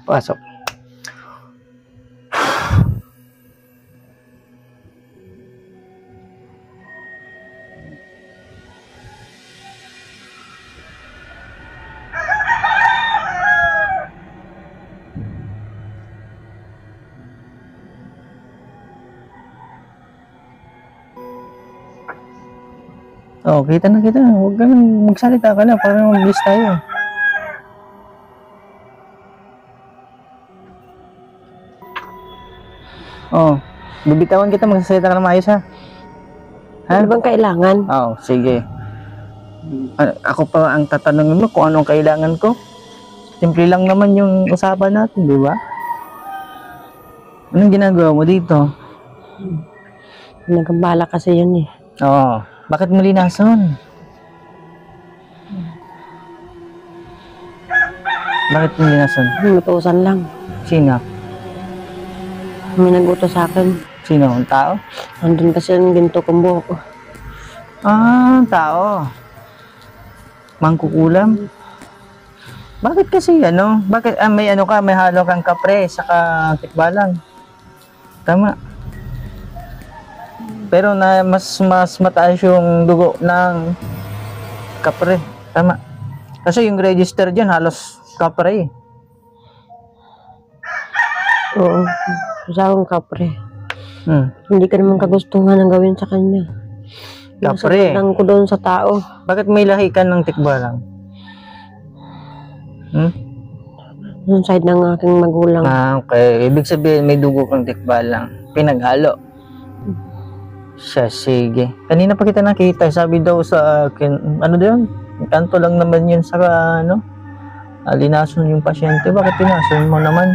Pasok. Oh, kita na. Huwag ka nang magsalita ka na para mag-list tayo. Oh, bibitawan kita, magsasalita ka na maayos ha. Ha? Ano bang kailangan? Oh, sige. Ako pa ang tatanungin mo kung anong kailangan ko. Simple lang naman yung usapan natin, di ba? Anong ginagawa mo dito? Nagambala kasi yun eh. Oo. Bakit mo linason? Bakit mo linason? Utusan lang. Sino? May nag-utos sa akin. Sino? Ang tao? Andun kasi yung ginto kong buhok. Ah, tao. Mangkukulam. Bakit kasi Bakit may may halo kang kapre saka tikbalang? Tama. Pero mas mataas yung dugo ng kapre. Tama. Kasi yung register dyan halos kapre. Oo. Sa akong kapre. Hmm. Hindi ka naman kagustuhan ang gawin sa kanya. Kapre. Nasaktan ko doon sa tao. Bakit may lahi ka ng tikbalang? Yung side ng aking magulang. Ah, okay. Ibig sabihin may dugo kang tikbalang. Pinaghalo. Siya, sige. Kanina pa kita nakita. Sabi daw sa akin, ano doon? Kanto lang naman yun sa linason yung pasyente. Bakit linason mo naman?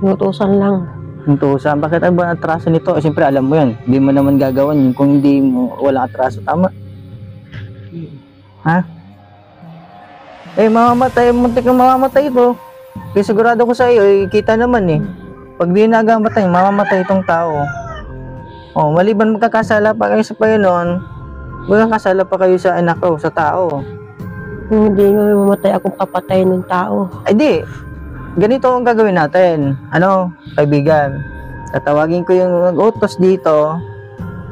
Utusan lang. Utusan. Bakit ay ba atraso nito? Siyempre alam mo yan. Hindi mo naman gagawan yun kung hindi mo wala atraso. Tama? Ha? Mamamatay. Muntik kang mamamatay ito. Kaya sigurado ko sa iyo, kita naman eh. Pag di nagamatay, mamamatay itong tao. Oh, maliban magkakasala pa kayo sa Panginoon, magkakasala pa kayo sa anak ko, sa tao. Hindi nga mamatay akong papatay ng tao. Ay di, ganito ang gagawin natin. Kaibigan, tatawagin ko yung mag-utos dito,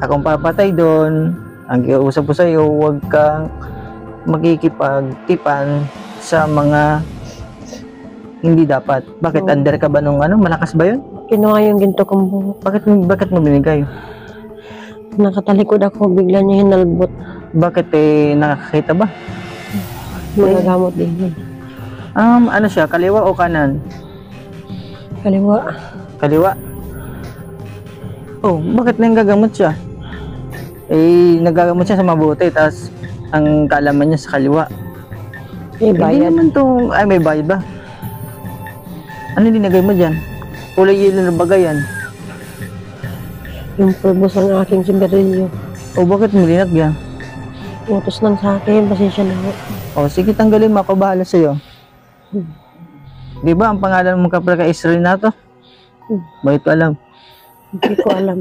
akong papatay doon, ang kiusap ko sa iyo, huwag kang makikipagtipan sa mga hindi dapat. Bakit under ka ba nung malakas ba yun? Kinuha yung ginto kong buhok. Bakit mo binigay? Nakatalikod ako, bigla niya hinalbot. Bakit nakakita ba? Magagamot din. Ano siya, kaliwa o kanan? Kaliwa. Kaliwa? Oh, bakit nanggagamot siya? Nagagamot siya sa mabuti, tapos ang kaalaman niya sa kaliwa. May bayad. Hindi naman may bayad ba? Ano dinagay mo dyan? Kulay yelo na bagay yan. Yung pulbos ng aking sigarilyo. O bakit mo linagyan? Utos lang sa akin, pasensya na ako. O sige, tanggalin mo, ako bahala sa'yo. Di ba ang pangalan mong kapre ka Israel na to? Bakit ko alam? Hindi ko alam.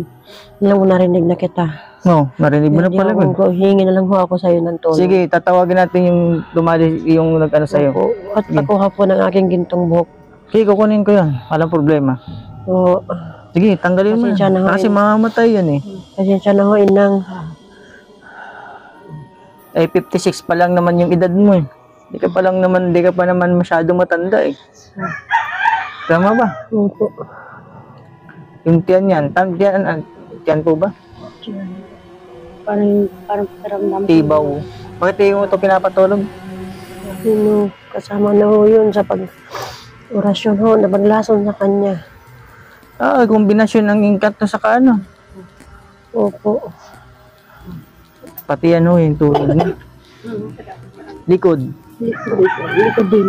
Alam mo, narinig na kita. No, narinig mo na pala. Hingi na lang ho ako sa'yo ng tulong. Sige, tatawagin natin yung yung nag-ano sa'yo. At pakuha po ng aking gintong buhok. Sige, kukunin ko yan. Walang problema. Oo. Sige, tanggalin mo. Kasi mamamatay yan eh. Pasensya na ho, inang. 56 pa lang naman yung edad mo eh. Di ka pa naman masyadong matanda eh. Tama ba? Opo. Yung tiyan yan. Tiyan po ba? Parang paramdam. Tibaw. Bakit yung ito pinapatulog? Kasama na ho yun sa pag-orasyon ho, na paglason sa kanya. Kombinasyon ng inkanto sa kaano. Opo. Pati yung tulog niya. Likod. Likod din.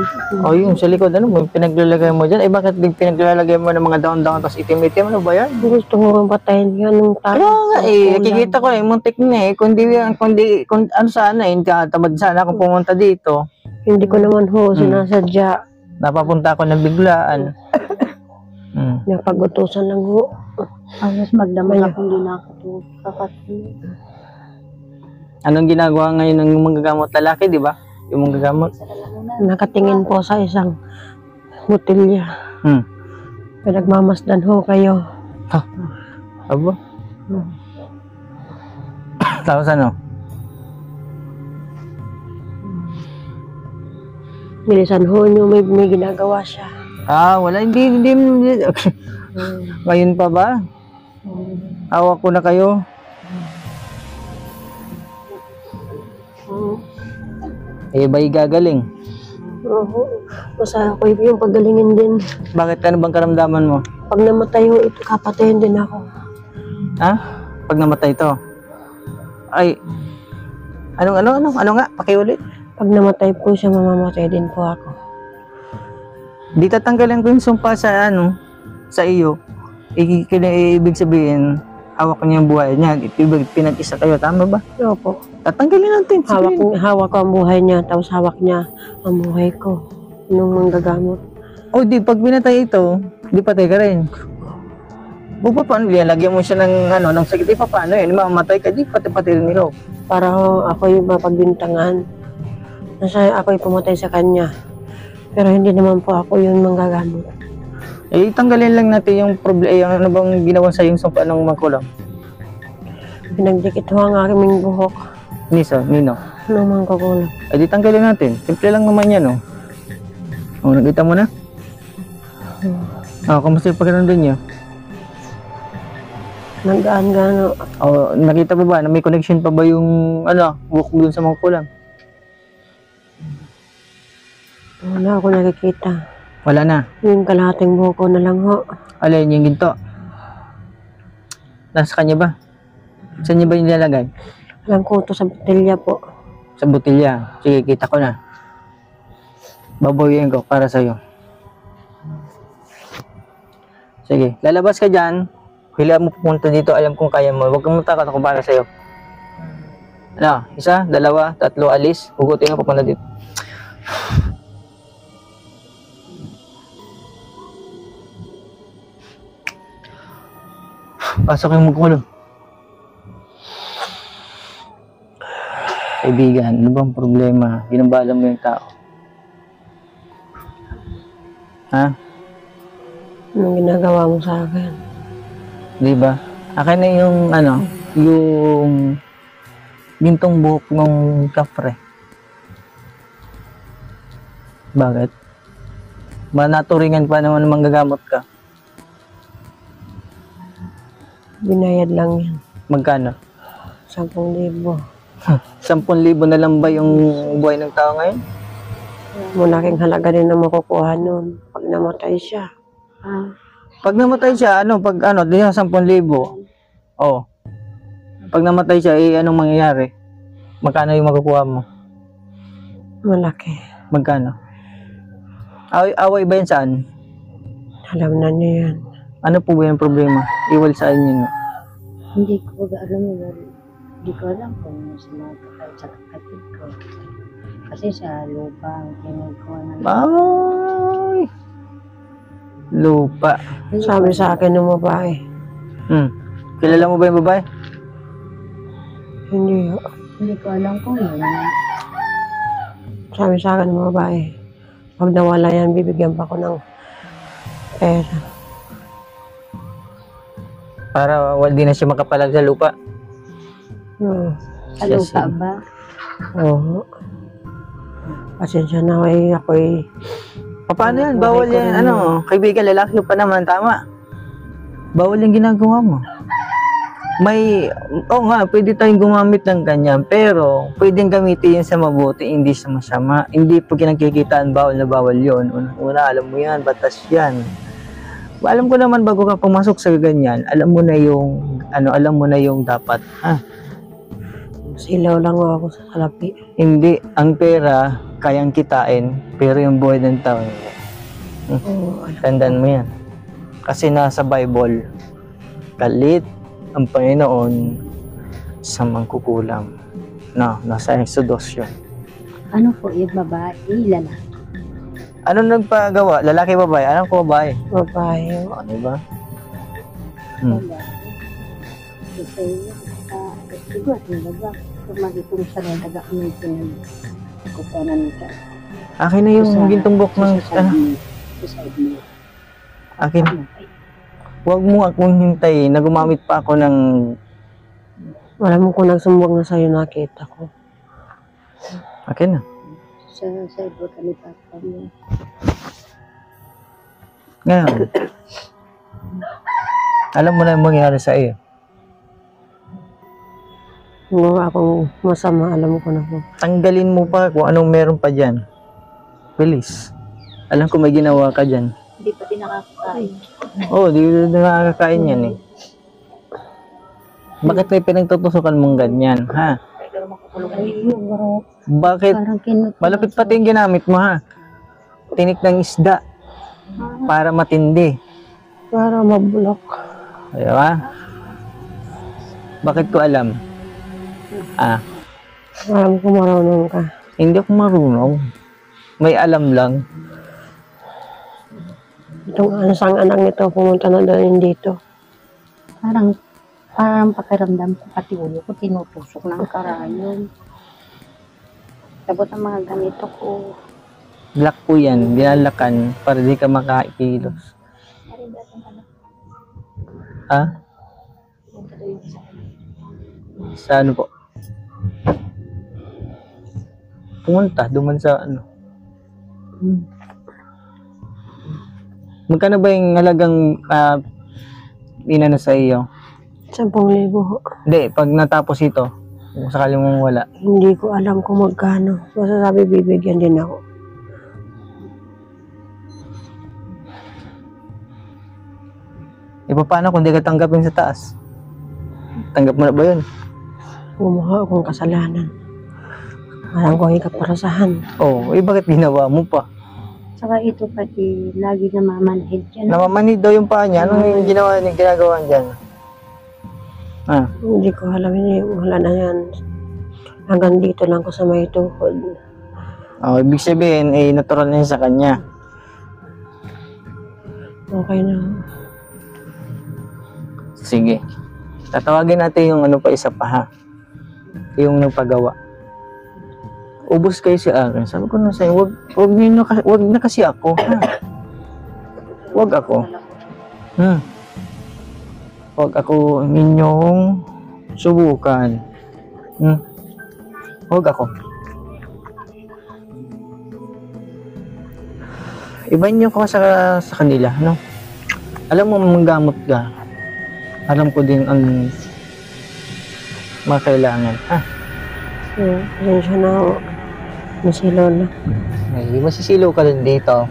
Yung sa likod, pinaglalagay mo dyan? Bakit pinaglalagay mo ng mga daon-daon tapos itim-itim? Ano ba yan? Gusto mo patayin yan ng tao. Kaya nga nakikita ko muntik na kung ano sana tamad sana kung pumunta dito. Hindi ko naman ho sinasadya. Napapunta ako na biglaan. Napag-utusan lang ho. Ayos magdamay akong di nakatulog. Anong ginagawa ngayon ng manggagamot lalaki, di ba? Yung manggagamot. Nakatingin po sa isang Botilya. Hmm. Pinagmamasdan ho kayo. Abo? Hmm. Tapos ano? Bilisan ho nyo, may ginagawa siya. Wala. Hindi. Ngayon pa ba? Hawak ko na kayo. Ba'y gagaling? Oo. Basta ako yung paggalingin din. Bakit? Ano bang karamdaman mo? Pag namatay ho ito, kapatayin din ako. Ha? Pag namatay to? Ay. Ano nga? Pakiulit. Pag namatay po siya, mamamatay din po ako. Di tatanggalin ko yung sumpa sa sa iyo. Ibig sabihin, hawak niya yung buhay niya. Pinag-isa kayo, tama ba? Opo. Tatanggalin natin. Hawak ko ang buhay niya, tapos hawak niya ang buhay ko. Nung manggagamot. Di, pag pinatay ito, di patay ka rin. Paano? Lagyan mo siya ng sakit. Paano yun? Mamatay ka, di pati rin nilo. Para ho, ako yung mapagbintangan. Nasa ako yung pumatay sa kanya. Pero hindi naman po ako yung manggagamot. Tanggalin lang natin yung problema. Ano bang ginawa sa yung sumpa ng magkulang? Pinagdikit ho ang aking buhok. Nino? Nung mangkukulang. Di tanggalin natin. Simple lang naman yan, nakita mo na? Kamusta yung pagkaroon niyo? Naggaan-gaan. Nakita pa ba na may connection pa ba yung buhok mo dun sa magkulang? Wala ako nakikita. Wala na. Yung kalahating buhok ko na lang ho. Alin yung ginto? Nasa kanya ba? Saan niya ba yung nilalagay? Alam ko ito sa botelya po. Sa botelya. Sige, kita ko na. Babawiin ko para sa'yo. Sige, lalabas ka dyan. Hila mo pupunta dito. Alam kong kaya mo. Huwag kang matakot ako para sa'yo. 1, 2, 3, alis. Hugutin ka papunta dito. Pasok yung magkulong. Kaibigan, ano bang problema? Ginambala mo yung tao. Ha? Anong ginagawa mo sa akin? Di ba? Akin na yung yung gintong buhok ng kapre. Bakit? Manaturingan pa naman manggagamot ka. Binayad lang yan. Magkano? 10,000. 10,000 na lang ba yung buhay ng tao ngayon? Malaking halaga din na makukuha nun. Pag namatay siya. Pag namatay siya, di na 10,000. Oh. Pag namatay siya, anong mangyayari? Magkano yung makukuha mo? Malaki. Magkano? Away ba yan saan? Alam na niya yan. Ano po ba yung problema? Iwal saan yun? Hindi ko alam yun. Hindi ko alam kung sa mga kapatid ko. Kasi sa lupa ang pinagkuha ng Ay! Lupa. Sabi sa akin ng babae. Kilala mo ba yung babae? Hindi. Hindi ko alam kung yun. Sabi sa akin ng babae. Pag nawala yan, bibigyan pa ko ng pera. Para hindi na siya makapalag sa lupa. Oo. Sa lupa ba? Oo. Pasensya na ako'y Paano yan? Bawal yan. Kaibigan, lalaki pa naman. Tama. Bawal yung ginagawa mo. Pwede tayong gumamit ng ganyan. Pero, pwedeng gamitin yan sa mabuti, hindi sa masama. Hindi po kinagkikitaan, bawal na bawal yun. Una, alam mo yan, batas yan. Alam ko naman bago ka pumasok sa ganyan, alam mo na yung dapat. silaw lang ako sa salapi. Hindi, ang pera, kayang kitain, pero yung buhay ng tao, hindi. Tandaan mo yan. Kasi nasa Bible, galit ang Panginoon sa mangkukulam. Nasa Exodus yun. Ano po yung babae? Lalaki. Ano nagpagawa? Lalaki, babae? Alam ko babae. Babae. Diba? Kasi siguro yung babae. Kung magiging siya ng taga-umitin ng kupanan ka. Akin na yung gintong buhok ng Decide mo. Akin, huwag mo akong hintayin na gumamit pa ako ng... Alam mo kung nagsumbong na sa'yo, nakita ko. Akin na. Sa iba kami papamay. Ngayon, alam mo na yung mangyayari sa iyo. Kung gawa akong masama, alam ko na po. Tanggalin mo pa kung anong meron pa dyan. Bilis. Alam ko may ginawa ka dyan. Hindi pa din nakakakain. Oo, di na nakakakain yan eh. Bakit may pinagtutusukan mong ganyan, ha? Bakit? Parang kinut. Malapit pati yung ginamit mo, ha? Tinik ng isda. Para matindi. Para mabulok. Di ba? Bakit ko alam? Alam ko marunong ka. Hindi ako marunong. May alam lang. Itong ansang anak nito, pumunta na doon dito. Parang pakiramdam ko, pati ulo ko, tinutusok ng karayon. Sabot ang mga ganito ko. Black po yan. Binalakan para di ka makaikilos. Ha? Sa ano po? Pumunta, duman sa ano. Magkano ba yung halagang inano sa iyo? 10,000. Hindi, pag natapos ito, kung sakaling mong wala. Hindi ko alam kung magkano. Basta sabi, bibigyan din ako. Paano kung di ka tanggapin sa taas? Tanggap mo na ba yun? Gumawa akong kasalanan. Alam ko ay kaparasahan. Oo, bakit ginawa mo pa? Saka ito pati lagi namamanhid yan. Namamanid daw yung paa niya. Anong ginagawa dyan? Hindi ko alam. Wala na yan. Hanggang dito lang ko sa may tuhod. Ibig sabihin, natural na yun sa kanya. Okay na. Sige. Tatawagin natin yung ano pa isa pa, ha? Yung nagpagawa. Ubus kayo si akin. Sabi ko na sa'yo, wag na kasi ako, ha? Wag ako. Wag ako ninyong subukan. Wag ako. Iba niyo ko sa kanila, no? Alam mo, manggamot ka. Alam ko din ang mga kailangan. Pasensya na ako. Masilo na. Ay, masisilaw ka din dito.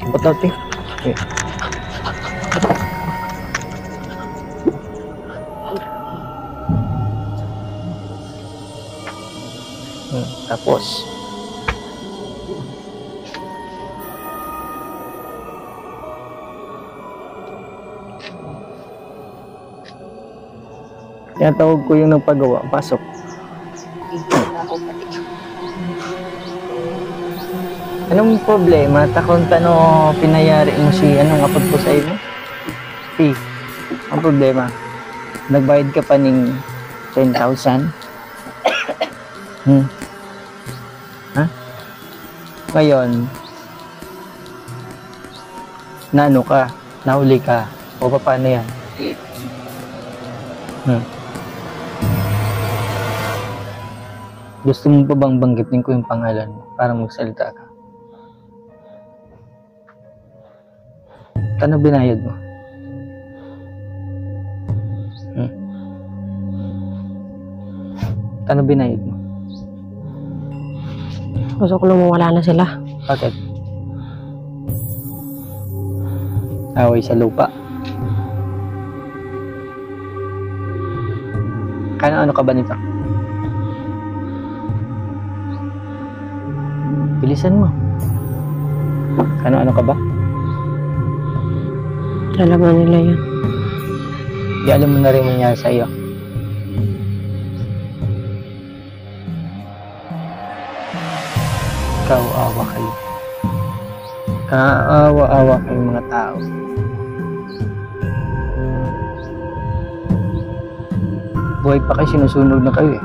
Ba't natin? Okay. Tapos tinatawag ko yung nagpagawa. Pasok. Anong problema? Takon tano pinayari mo si anong apod ko sa iyo? Ang problema, nagbayad ka pa ng 10,000? Ha? Ngayon, naano ka? Nahuli ka? O paano yan? Gusto mo pa bang banggitin ko yung pangalan mo para magsalita ka? Kano binayad mo? Kano binayad mo? Gusto ko lang mawala na sila. Bakit? Away sa lupa. Ano ka ba nito? Bilisan mo. Ano ka ba? Alam na nila yan. Di alam mo na rin mangyari sa iyo. Ikaw, awa kayo. Kaawa-awa kayong mga tao. Buhay pa kayo, sinusunog na kayo eh.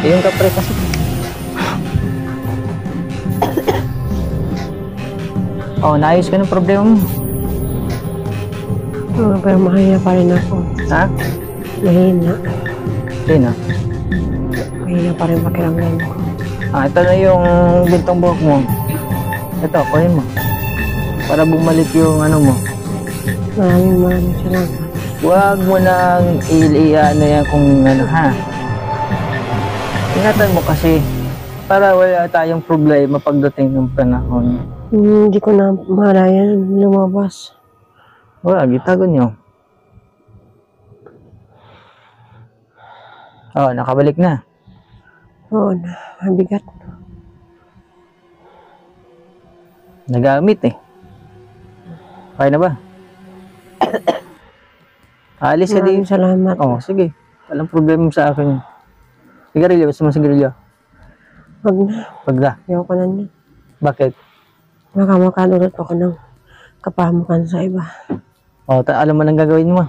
Yung kapre kasi. Oh, naayos ka ng problema mo. Oo, pero mahina pa rin ako. Ha? Mahina. Sino? Mahina pa rin pakiramdam ko. Ito na yung bintang buhok mo. Ito, kunin mo. Para bumalik yung ano mo. Maraming salamat. Huwag mo nang ano yan kung ano ha. Ingatan mo kasi para wala tayong problema pagdating ng panahon. Hindi ko na malayan lumabas. Wag, itago nyo. Oh, nakabalik na. Oo na, mabigat. Nagamit eh. Okay na ba? Alis ka din. Maraming salamat. Oh, sige. Walang problema sa akin. Sigarilyo, gusto mo sigarilyo? Wag na, Wag na. ayoko na niya. Bakit? Makamakadulot ako ng kapahamukan sa iba. Oh, alam mo nang gagawin mo.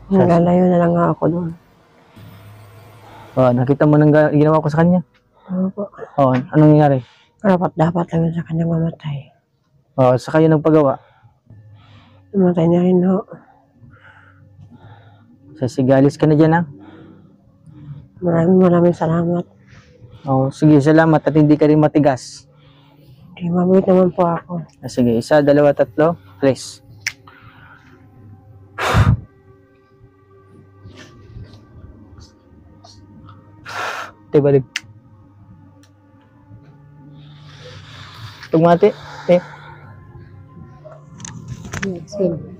Naglalayo na lang nga ako doon. Oh, nakita mo nang ginawa ko sa kanya. Oo po. Oh, anong nangyari? Dapat lang sa kanyang mamatay. Oh, sa kayo nagpagawa. Mamatay na rin ho. Sasigalis ka na dyan ha. Maraming salamat. Oh, sige, salamat at hindi ka rin matigas. Hindi, mabait naman po ako. Sige, 1, 2, 3, please. Balik. Tugmati. Sige.